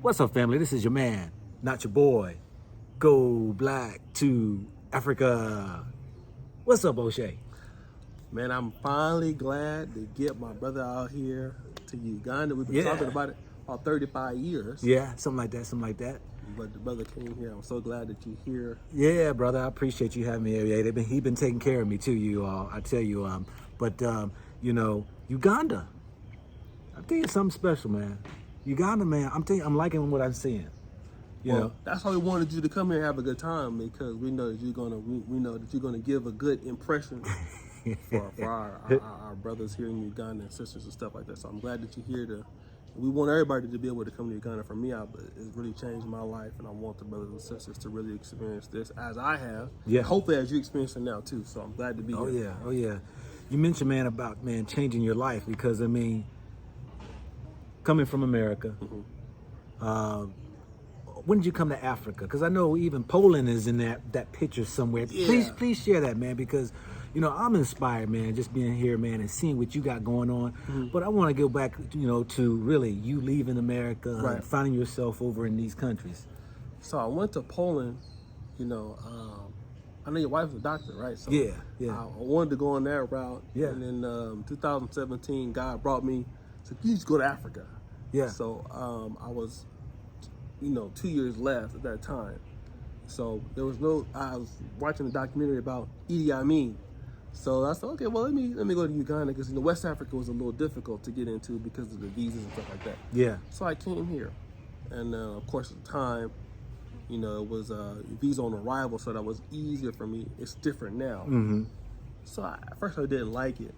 What's up, family? This is your man, not your boy. Go Black to Africa. What's up, O'Shea? Man, I'm finally glad to get my brother out here to Uganda. We've been talking about it about 35 years. Yeah, something like that. But the brother came here. I'm so glad that you're here. Yeah, brother, I appreciate you having me here. He been taking care of me too, you all. I tell you, Uganda. I'll tell you something special, man. Uganda, man, I'm liking what I'm seeing. You know? That's why we wanted you to come here and have a good time, because we know that you're gonna give a good impression for our brothers here in Uganda and sisters and stuff like that. So I'm glad that you're here we want everybody to be able to come to Uganda. For me, it's really changed my life, and I want the brothers and sisters to really experience this as I have. Yeah. Hopefully as you experience it now too. So I'm glad to be here. Oh yeah. You mentioned, man, about changing your life, because I mean, coming from America, when did you come to Africa? Because I know even Poland is in that picture somewhere. Yeah. Please share that, man, because I'm inspired, man, just being here, man, and seeing what you got going on. But I want to go back, to really you leaving America, and finding yourself over in these countries. So I went to Poland, I know your wife's a doctor, right? So yeah. I wanted to go on that route. Yeah. And then 2017, God brought me, so you just go to Africa. Yeah. So I was, 2 years left at that time. So I was watching a documentary about Idi Amin. So I said, okay, well, let me go to Uganda, because West Africa was a little difficult to get into because of the visas and stuff like that. Yeah. So I came here, and of course at the time, it was visa on arrival, so that was easier for me. It's different now. So at first I didn't like it,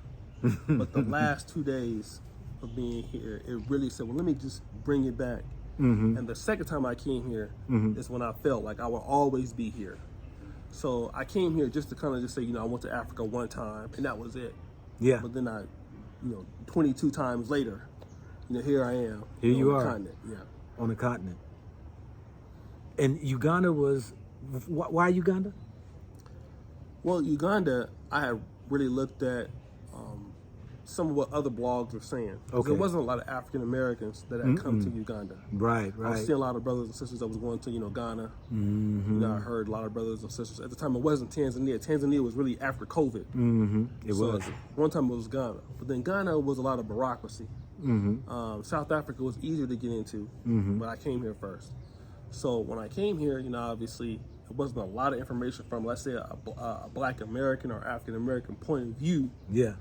but the last 2 days of being here, it really said, well, let me just bring it back. And the second time I came here is when I felt like I would always be here. So I came here just to kind of just say, I went to Africa one time, and that was it. Yeah. But then 22 times later, here I am. Here you are. On the continent. Yeah. On the continent. And Uganda was, why Uganda? Well, Uganda, I had really looked at some of what other blogs were saying. Okay. There wasn't a lot of African Americans that had come to Uganda. Right. I was seeing a lot of brothers and sisters that was going to, Ghana. I heard a lot of brothers and sisters. At the time, it wasn't Tanzania. Tanzania was really after COVID. It was. One time it was Ghana. But then Ghana was a lot of bureaucracy. South Africa was easier to get into, but I came here first. So when I came here, obviously, it wasn't a lot of information from, let's say, a Black American or African American point of view. Yeah.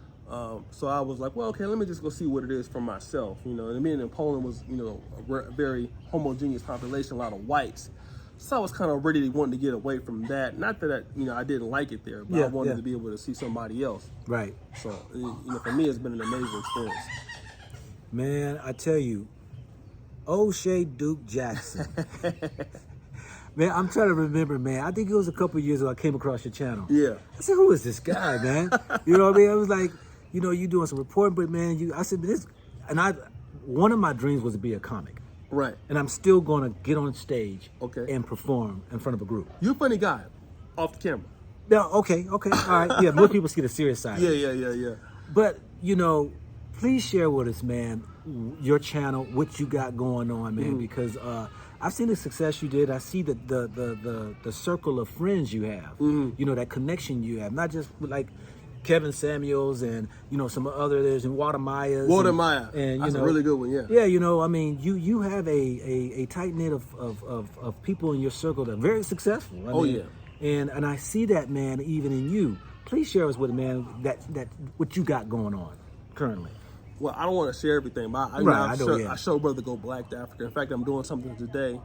So I was like, well, okay, let me just go see what it is for myself. And being in Poland was, a very homogeneous population, a lot of whites. So I was kind of ready wanting to get away from that. Not that I didn't like it there, but I wanted to be able to see somebody else. Right. So for me, it's been an amazing experience. Man, I tell you, O'Shea Duke Jackson. Man, I'm trying to remember, man. I think it was a couple of years ago I came across your channel. Yeah. I said, who is this guy, man? You know what I mean? I was like, you doing some reporting, but man, I said, one of my dreams was to be a comic. Right. And I'm still going to get on stage and perform in front of a group. You're a funny guy, off the camera. Yeah, okay. All right. Yeah, most people see the serious side. Yeah. But, please share with us, man, your channel, what you got going on, man, because I've seen the success you did. I see the circle of friends you have, that connection you have, not just like Kevin Samuels and, some others, and Walter Myers. And that's a really good one, yeah. Yeah, you have a tight knit of people in your circle that are very successful. I mean, and I see that, man, even in you. Please share us with it, man, that what you got going on currently. Well, I don't want to share everything, but I show Brother Go Black to Africa. In fact, I'm doing something today.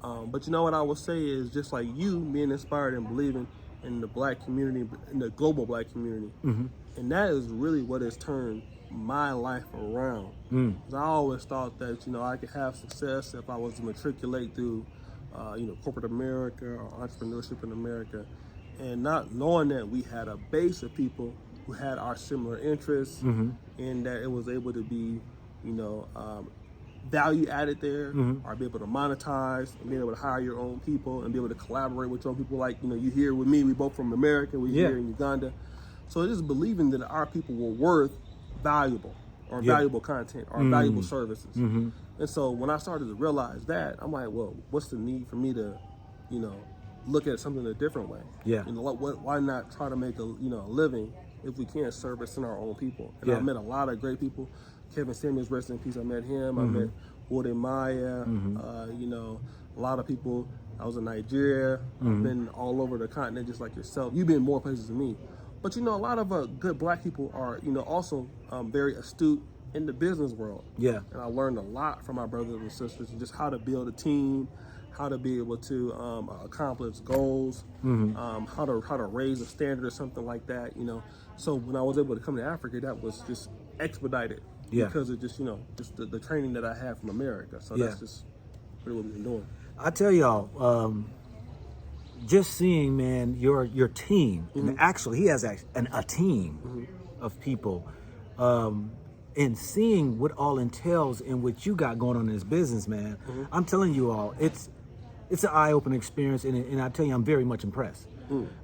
But what I will say is, just like you being inspired and believing in the Black community, in the global Black community, and that is really what has turned my life around. I always thought that I could have success if I was to matriculate through corporate America or entrepreneurship in America, and not knowing that we had a base of people who had our similar interests, and that it was able to be, value added there, or be able to monetize, and be able to hire your own people, and be able to collaborate with your own people. Like, you here with me, we both from America, we here in Uganda. So just believing that our people were valuable, or valuable content or valuable services. And so when I started to realize that, I'm like, well, what's the need for me to, look at something a different way? Yeah. Why not try to make a living if we can't service in our own people? And I met a lot of great people. Kevin Samuels, rest in peace. I met him. I met Wode Maya. A lot of people. I was in Nigeria. I've been all over the continent, just like yourself. You've been more places than me. But a lot of good Black people are, also very astute in the business world. Yeah. And I learned a lot from my brothers and sisters, and just how to build a team, how to be able to accomplish goals, how to raise a standard or something like that. So when I was able to come to Africa, that was just expedited because of just just the training that I had from America. So that's just really what we've been doing. I tell y'all, just seeing, man, your team, and actually he has a team of people, and seeing what all entails in what you got going on in this business, man. I'm telling you all, it's an eye-opening experience, and I tell you, I'm very much impressed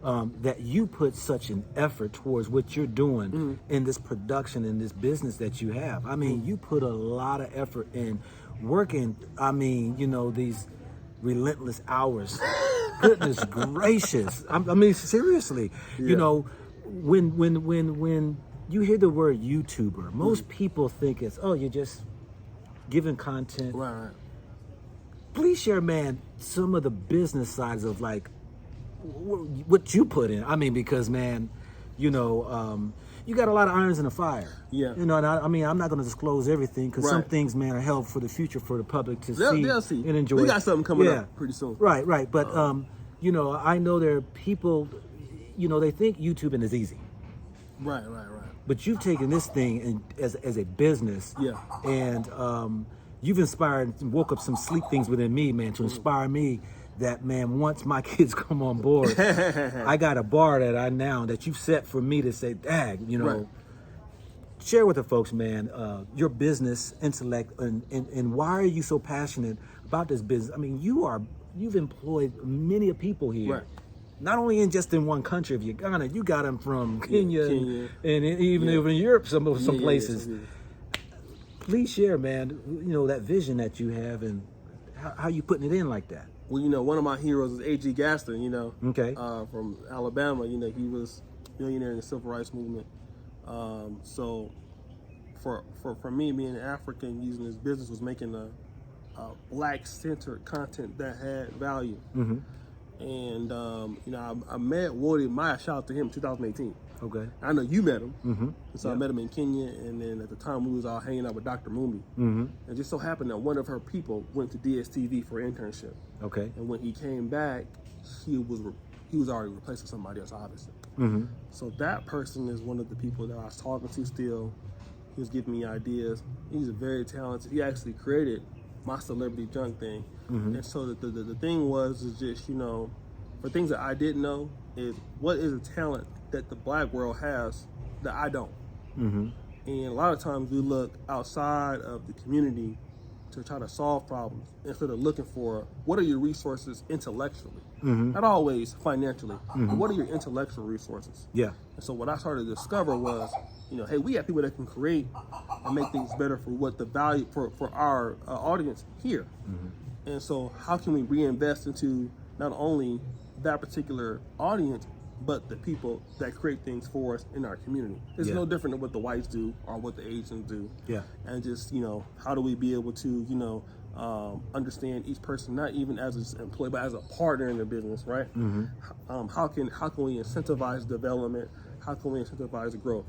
that you put such an effort towards what you're doing in this production, in this business that you have. I mean, you put a lot of effort in working, these relentless hours. Goodness gracious. I mean, seriously, when you hear the word YouTuber, most people think it's, you're just giving content. Right. Please share, man, some of the business sides of like what you put in. I mean, because, man, you got a lot of irons in the fire. Yeah. And I'm not going to disclose everything because some things, man, are held for the future for the public to see and enjoy. We got something coming up pretty soon. Right. But, I know there are people, they think YouTubing is easy. Right. But you've taken this thing as a business. Yeah. And you've inspired, woke up some sleep things within me, man, to inspire me that, man, once my kids come on board, I got a bar that you've set for me to say, dag, share with the folks, man, your business intellect and why are you so passionate about this business? I mean, you've employed many people here. Right. Not only in one country of Uganda, you got them from Kenya. And even over in Europe, some places. Please share, man, that vision that you have and how you putting it in like that. Well, one of my heroes is A.G. Gaston, Okay. From Alabama. He was a millionaire in the civil rights movement. So for me, being an African, using this business was making a Black-centered content that had value. And, I met Wode Maya, shout out to him, 2018. Okay. I know you met him. So I met him in Kenya, and then at the time we was all hanging out with Dr. Mumbi. And it just so happened that one of her people went to DSTV for an internship. Okay. And when he came back, he was already replaced with somebody else, obviously. So that person is one of the people that I was talking to still. He was giving me ideas. He's very talented. He actually created my celebrity junk thing. And so the thing is just, for things that I didn't know is what is a talent that the Black world has that I don't. And a lot of times we look outside of the community to try to solve problems instead of looking for what are your resources intellectually, not always financially, but what are your intellectual resources? Yeah. And so what I started to discover was, hey, we have people that can create and make things better for what the value for our audience here. And so how can we reinvest into not only that particular audience, but the people that create things for us in our community? It's no different than what the whites do or what the Asians do. Yeah. And just, how do we be able to, understand each person, not even as an employee, but as a partner in the business, right? How can we incentivize development? How can we incentivize growth?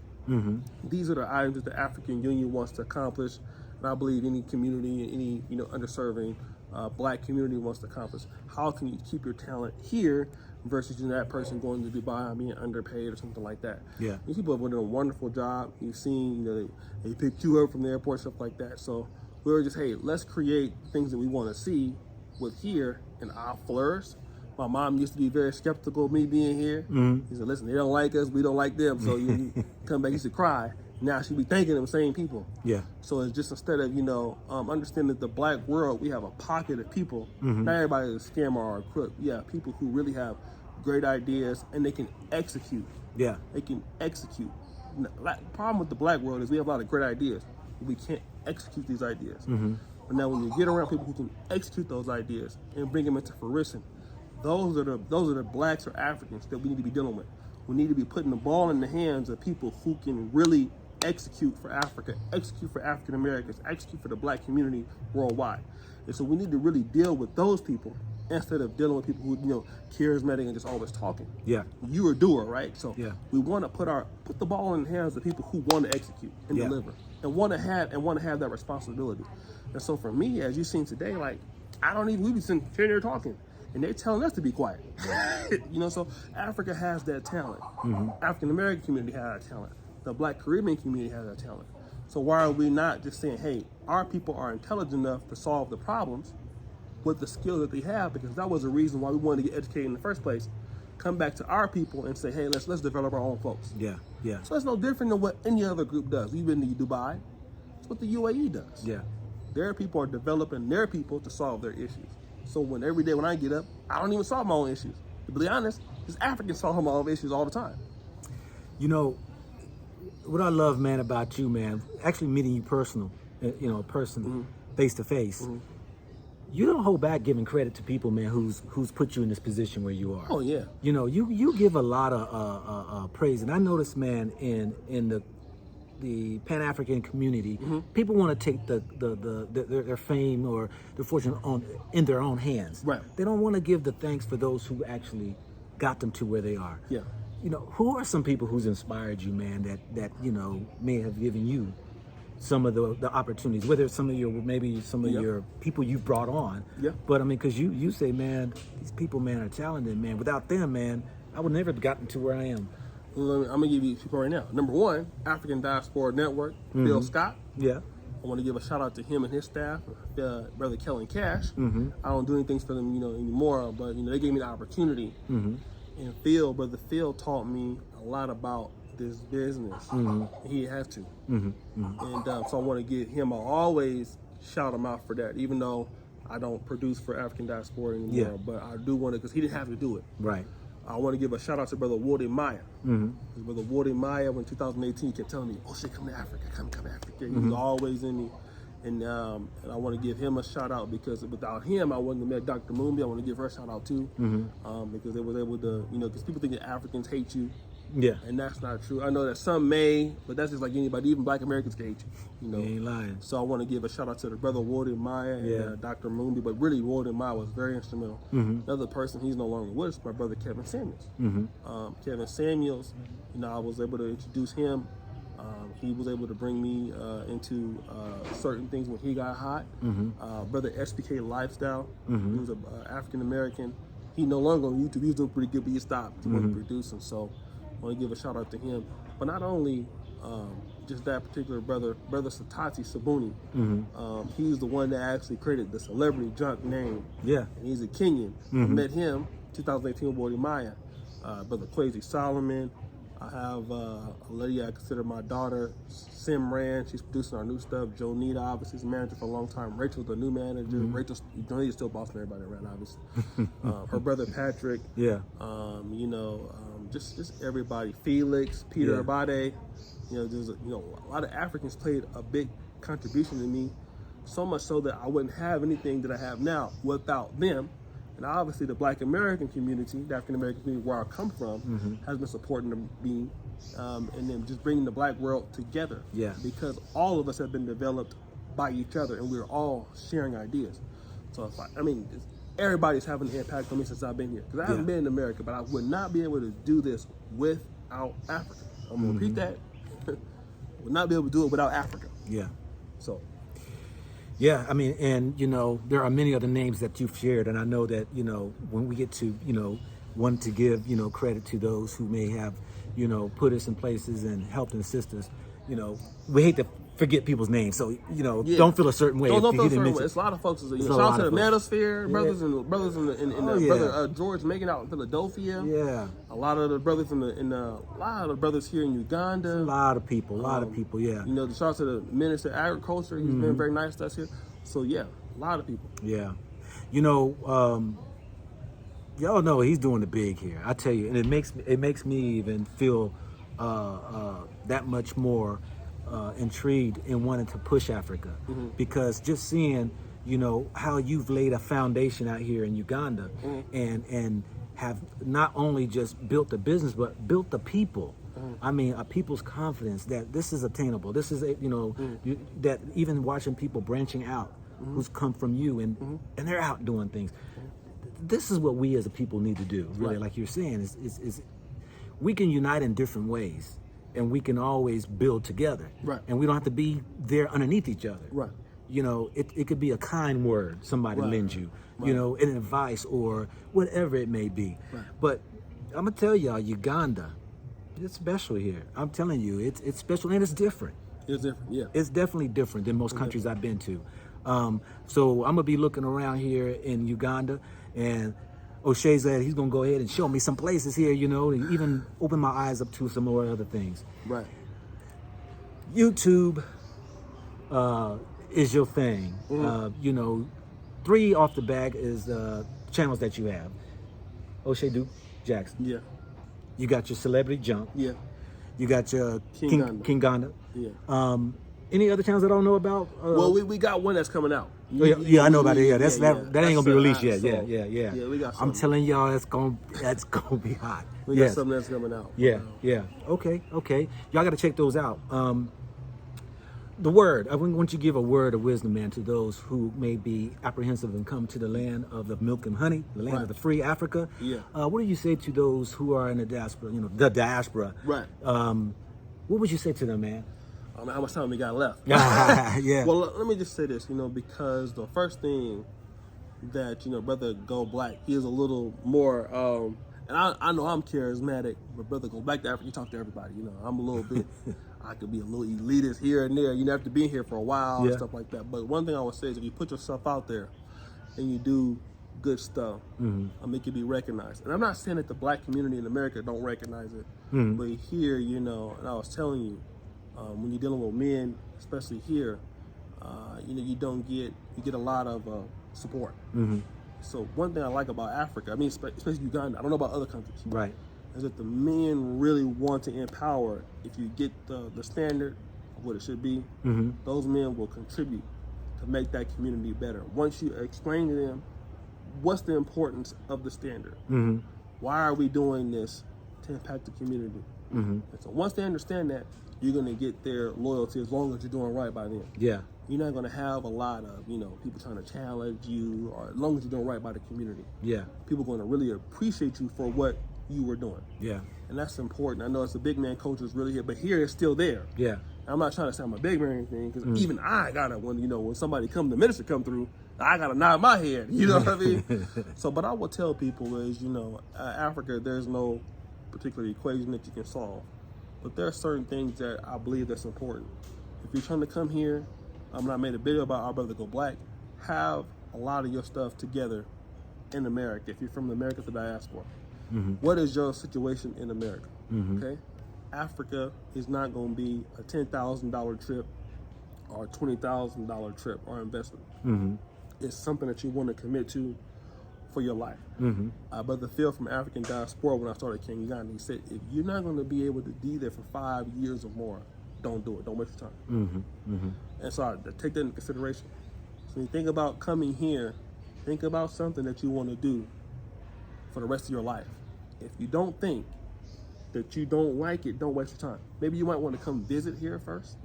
These are the items that the African Union wants to accomplish. And I believe any community, any, underserving Black community wants to accomplish. How can you keep your talent here versus that person going to Dubai and being underpaid or something like that? Yeah. These people have done a wonderful job. You've seen, they picked you up from the airport, stuff like that. So we were just, hey, let's create things that we want to see with here, and I'll flourish. My mom used to be very skeptical of me being here. He said, listen, they don't like us, we don't like them. So you come back, you used to cry. Now she be thanking them same people. Yeah. So it's just instead of, understanding that the Black world, we have a pocket of people. Not everybody is a scammer or a crook. Yeah, people who really have great ideas and they can execute. Yeah. They can execute. The problem with the Black world is we have a lot of great ideas. we can't execute these ideas. But now when you get around people who can execute those ideas and bring them into fruition, those are the blacks or Africans that we need to be dealing with. We need to be putting the ball in the hands of people who can really execute for Africa, execute for African Americans, execute for the black community worldwide. And so we need to really deal with those people instead of dealing with people who, charismatic and just always talking. Yeah. You're a doer, right? So yeah. we want to put the ball in the hands of people who want to execute and deliver and want to have that responsibility. And so for me, as you've seen today, like we be sitting here talking and they're telling us to be quiet. So Africa has that talent. African American community has that talent. The Black Caribbean community has that talent. So why are we not just saying, hey, our people are intelligent enough to solve the problems with the skills that they have, because that was the reason why we wanted to get educated in the first place. Come back to our people and say, hey, let's develop our own folks. Yeah. So it's no different than what any other group does. We've been to Dubai. It's what the UAE does. Yeah. Their people are developing their people to solve their issues. So every day when I get up, I don't even solve my own issues. To be honest, because Africans solve my own issues all the time. What I love, man, about you, man, actually meeting you personal, face to face, you don't hold back giving credit to people, man, who's put you in this position where you are. Oh yeah. You give a lot of praise, and I noticed, man, in the Pan-African community, people want to take their fame or their fortune in their own hands. Right. They don't want to give the thanks for those who actually got them to where they are. Yeah. Who are some people who's inspired you, man, that may have given you some of the opportunities, whether it's some of your people you've brought on. Yeah. But I mean, because you say, man, these people, man, are talented, man. Without them, man, I would never have gotten to where I am. I'm gonna give you people right now. Number one, African Diaspora Network, Bill Scott. Yeah. I want to give a shout out to him and his staff, Brother Kellen Cash. I don't do anything for them, anymore, but they gave me the opportunity. And Brother Phil taught me a lot about this business. He had to. And so I want to give him, I always shout him out for that, even though I don't produce for African Diaspora anymore, but I do want to, because he didn't have to do it. Right. I want to give a shout out to Brother Wardy Maya. Brother Wardy Maya, in 2018, he kept telling me, oh shit, come to Africa, come to Africa. He was always in me. And I want to give him a shout out, because without him, I wouldn't have met Dr. Moombi. I want to give her a shout out too, because they was able to, because people think that Africans hate you. Yeah. And that's not true. I know that some may, but that's just like anybody. Even Black Americans can hate you. You ain't lying. So I want to give a shout out to the Brother Wardy Maya and Dr. Moombi, but really Wardy Maya was very instrumental. Another person, he's no longer with us, my brother Kevin Samuels. Kevin Samuels, I was able to introduce him. He was able to bring me into certain things when he got hot. Brother SPK Lifestyle, he was an African American. He no longer on YouTube. He was doing pretty good, but he stopped. He wasn't producing. So I want to give a shout out to him. But not only just that particular brother Satati Sabuni. He's the one that actually created the celebrity junk name. Yeah. And he's a Kenyan. I met him 2018 with Wardy Maya. Brother Kwesi Solomon. I have a lady I consider my daughter, Simran. She's producing our new stuff. Jonita, obviously, is a manager for a long time. Rachel's the new manager. Jonita's still bossing everybody around, obviously. Her brother Patrick. Yeah. Just everybody. Felix, Peter Abade. There's a lot of Africans played a big contribution to me, so much so that I wouldn't have anything that I have now without them. And obviously the Black American community, the African American community where I come from, has been supporting me and then just bringing the Black world together. Yeah. Because all of us have been developed by each other and we're all sharing ideas. So it's like, everybody's having an impact on me since I've been here. Because I haven't been in America, but I would not be able to do this without Africa. I'm going to repeat that. Would not be able to do it without Africa. Yeah. So. Yeah, and there are many other names that you've shared, and I know that when we get to want to give credit to those who may have put us in places and helped and assist us, we hate to forget people's names, so don't feel a certain way. Don't feel a certain way. It's a lot of folks. Shout out to the Manosphere brothers and brother George making out in Philadelphia. Yeah, a lot of the brothers a lot of the brothers here in Uganda. A lot of people. Yeah. Shout out to the Minister of Agriculture. He's been very nice to us here. So yeah, a lot of people. Yeah, y'all know he's doing the big here. I tell you, and it makes me even feel that much more intrigued in wanting to push Africa, because just seeing, how you've laid a foundation out here in Uganda, and have not only just built the business but built the people. I mean, a people's confidence that this is attainable. This is that even watching people branching out, who's come from you, and they're out doing things. This is what we as a people need to do. Really, like you're saying, is we can unite in different ways, and we can always build together. Right. And we don't have to be there underneath each other. Right. It could be a kind word somebody lends you, an advice or whatever it may be. Right. But I'm gonna tell y'all, Uganda, it's special here. I'm telling you, it's special and it's different. It's different, yeah. It's definitely different than most countries I've been to. So I'm gonna be looking around here in Uganda, and O'Shea said he's gonna go ahead and show me some places here, and even open my eyes up to some more other things. Right. YouTube is your thing. 3 off the back is channels that you have. O'Shea Duke Jackson. Yeah. You got your Celebrity Jump. Yeah. You got your King Ganda. Yeah. Any other channels I don't know about? Well, we got one that's coming out. Yeah, I know about it. Yeah, that ain't gonna be released yet. So, Yeah. Yeah, we got something. I'm telling y'all, that's gonna be hot. We got something that's coming out. Yeah. Okay. Y'all got to check those out. The word, I want you to give a word of wisdom, man, to those who may be apprehensive and come to the land of the milk and honey, the land of the free Africa. Yeah. What do you say to those who are in the diaspora? The diaspora. Right. What would you say to them, man? I don't know how much time we got left. Yeah. Well, let me just say this, because the first thing that, Brother Go Black, he is a little more, and I know I'm charismatic, but Brother Go Black to Africa, you talk to everybody, I'm a little bit, I could be a little elitist here and there, have to be here for a while and stuff like that. But one thing I would say is if you put yourself out there and you do good stuff, I'll make you be recognized. And I'm not saying that the black community in America don't recognize it, but here, and I was telling you, when you're dealing with men, especially here, you get a lot of support. So one thing I like about Africa, especially Uganda, I don't know about other countries, right, is that the men really want to empower. If you get the standard of what it should be, those men will contribute to make that community better. Once you explain to them what's the importance of the standard, why are we doing this to impact the community, and so once they understand that, you're going to get their loyalty as long as you're doing right by them. Yeah. You're not going to have a lot of, people trying to challenge you, or as long as you're doing right by the community. Yeah. People are going to really appreciate you for what you were doing. Yeah. And that's important. I know it's a big man culture is really here, but here it's still there. Yeah. I'm not trying to say I'm a big man or anything, because even I got to, when somebody the minister come through, I got to nod my head. You know what I mean? So, but I will tell people is, Africa, there's no particular equation that you can solve. But there are certain things that I believe that's important. If you're trying to come here, I made a video about our brother Go Black, have a lot of your stuff together in America. If you're from America to diaspora, what is your situation in America? Okay, Africa is not going to be a $10,000 trip or a $20,000 trip or investment. It's something that you want to commit to for your life. Brother Phil from African Diaspora, when I started King Uganda, he said, if you're not going to be able to be there for 5 years or more, don't do it. Don't waste your time. And so I take that into consideration. So when you think about coming here, think about something that you want to do for the rest of your life. If you don't think that you don't like it, don't waste your time. Maybe you might want to come visit here first.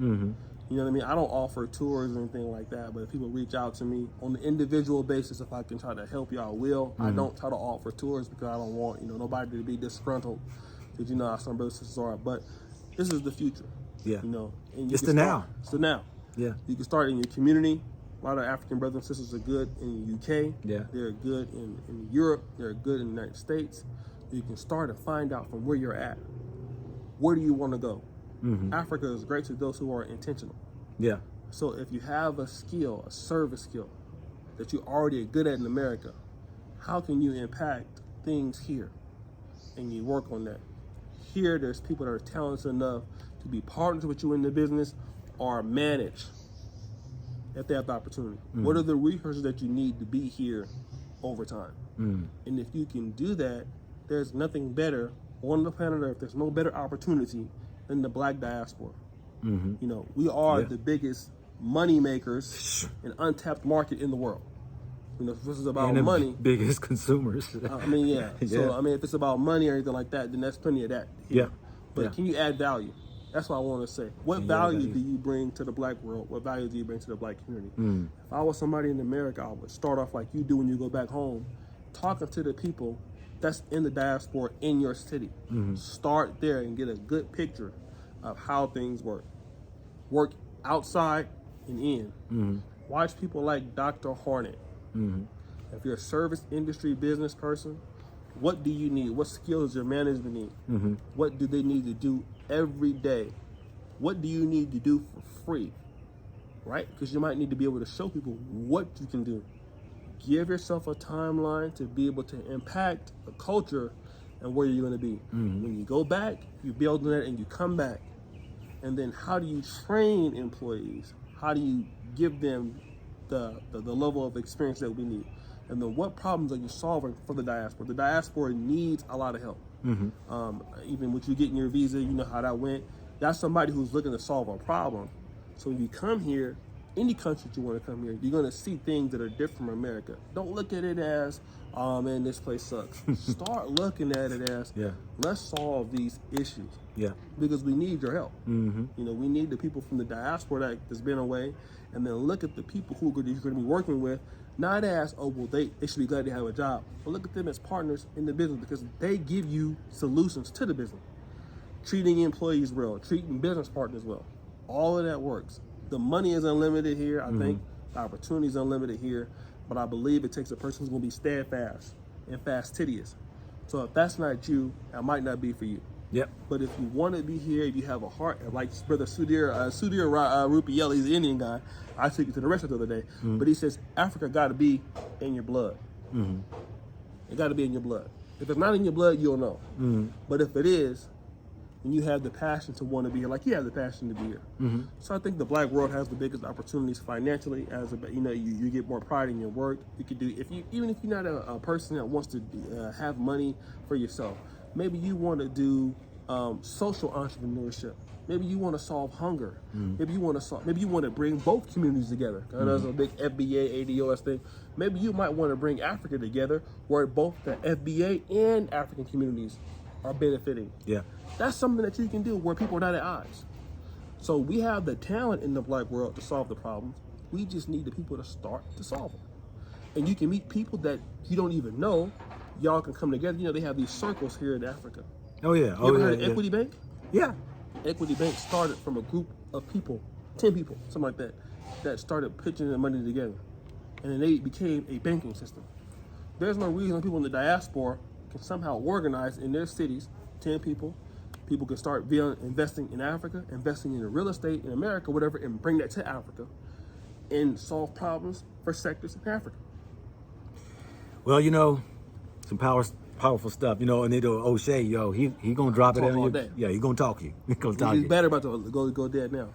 You know what I mean? I don't offer tours or anything like that, but if people reach out to me on an individual basis, if I can try to help you, I will. I don't try to offer tours because I don't want, nobody to be disgruntled, because how some brothers and sisters are. But this is the future. Yeah. And it's the now. It's the now. Yeah. You can start in your community. A lot of African brothers and sisters are good in the UK. Yeah. They're good in Europe. They're good in the United States. You can start and find out from where you're at. Where do you want to go? Africa is great to those who are intentional. Yeah. So if you have a skill, a service skill that you're already good at in America, how can you impact things here? And you work on that. Here, there's people that are talented enough to be partners with you in the business or manage if they have the opportunity. What are the resources that you need to be here over time? And if you can do that, there's nothing better on the planet Earth. There's no better opportunity than the black diaspora. You know, we are the biggest money makers and untapped market in the world. You know, if this is about money, biggest consumers. I mean, yeah. So I mean, if it's about money or anything like that, then that's plenty of that here. But can you add value? That's what I want to say. What value do you bring to the black world? What value do you bring to the black community? If I was somebody in America, I would start off like you do when you go back home, talking to the people that's in the diaspora in your city. Start there and get a good picture of how things work. Work outside and in. Watch people like Dr. Hornet. If you're a service industry business person, what do you need? What skills does your management need? What do they need to do every day? What do you need to do for free? Right? Because you might need to be able to show people what you can do. Give yourself a timeline to be able to impact the culture and where you're going to be. When you go back, you build on that and you come back. And then how do you train employees? How do you give them the level of experience that we need? And then what problems are you solving for the diaspora? The diaspora needs a lot of help. Even with you getting your visa, you know how that went. That's somebody who's looking to solve a problem. So when you come here, any country that you want to come here, you're going to see things that are different from America. Don't look at it as, oh man, this place sucks. Start looking at it as, let's solve these issues. Because we need your help. You know, we need the people from the diaspora that's been away, and then look at the people who you're going to be working with, not as, oh, well, they should be glad they have a job, but look at them as partners in the business because they give you solutions to the business. Treating employees well, treating business partners well. All of that works. The money is unlimited here, I think. The opportunity is unlimited here, but I believe it takes a person who's going to be steadfast and fastidious. So if that's not you, that might not be for you. But if you want to be here, if you have a heart, like Brother Sudhir Rupiel, he's an Indian guy. I took you to the restaurant the other day. But he says, Africa got to be in your blood. It got to be in your blood. If it's not in your blood, you'll know. But if it is, and you have the passion to want to be here, like you have the passion to be here. So I think the black world has the biggest opportunities financially. As you know, you get more pride in your work. You could do even if you're not a person that wants to have money for yourself. Maybe you want to do social entrepreneurship. Maybe you want to solve hunger. Maybe you want to bring both communities together. There's a big FBA, ADOS thing. Maybe you might want to bring Africa together, where both the FBA and African communities are benefiting. That's something that you can do where people are not at odds. So we have the talent in the black world to solve the problems. We just need the people to start to solve them. And you can meet people that you don't even know. Y'all can come together. You know, they have these circles here in Africa. You ever heard of Equity Bank? Equity Bank started from a group of people, 10 people, something like that, that started pitching their money together. And then they became a banking system. There's no reason people in the diaspora can somehow organize in their cities, 10 people. People can start investing in Africa, investing in real estate in America, whatever, and bring that to Africa and solve problems for sectors in Africa. Well, you know, some powerful stuff, you know, and they do O'Shea, yo, he gonna drop it all day. Yeah, he gonna talk you. He's better about to go dead now.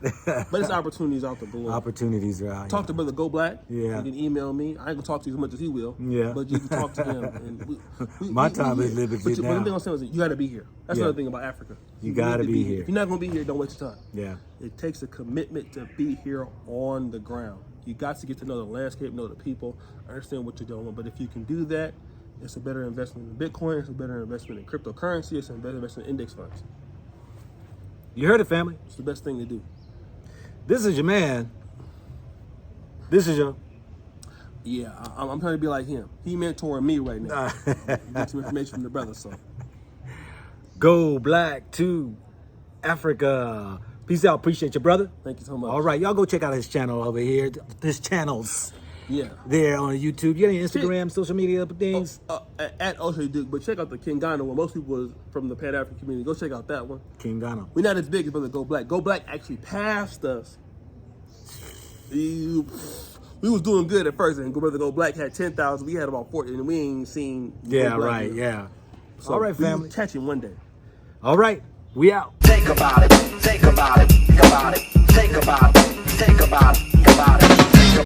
But it's opportunities out the galore. Opportunities are out. Talk to Brother Go Black. You can email me. I ain't gonna talk to you as much as he will. But you can talk to him. And my time is limited now. But the thing I'm saying is you gotta be here. That's another thing about Africa. You gotta be here. If you're not gonna be here, don't waste your time. It takes a commitment to be here on the ground. You got to get to know the landscape, know the people, understand what you're doing. But if you can do that, it's a better investment in Bitcoin. It's a better investment in cryptocurrency. It's a better investment in index funds. You heard it, family. It's the best thing to do. This is your man. This is your... Yeah, I'm trying to be like him. He mentoring me right now. Get some information from the brother, so. Go Black to Africa. Peace out. Appreciate you, brother. Thank you so much. All right, y'all go check out his channel over here. His channels. There on YouTube. You got any Instagram, social media things? At O'Shea Duke, but check out the King Ghana one. Most people is from the Pan-African community. Go check out that one. King Ghana. We're not as big as Brother Go Black. Go Black actually passed us. We was doing good at first, and Brother Go Black had 10,000. We had about 40, and we ain't seen. So all right, family. We'll catch him one day. All right, we out. Think about it. Think about it. Think about it. Think about it. Think about it.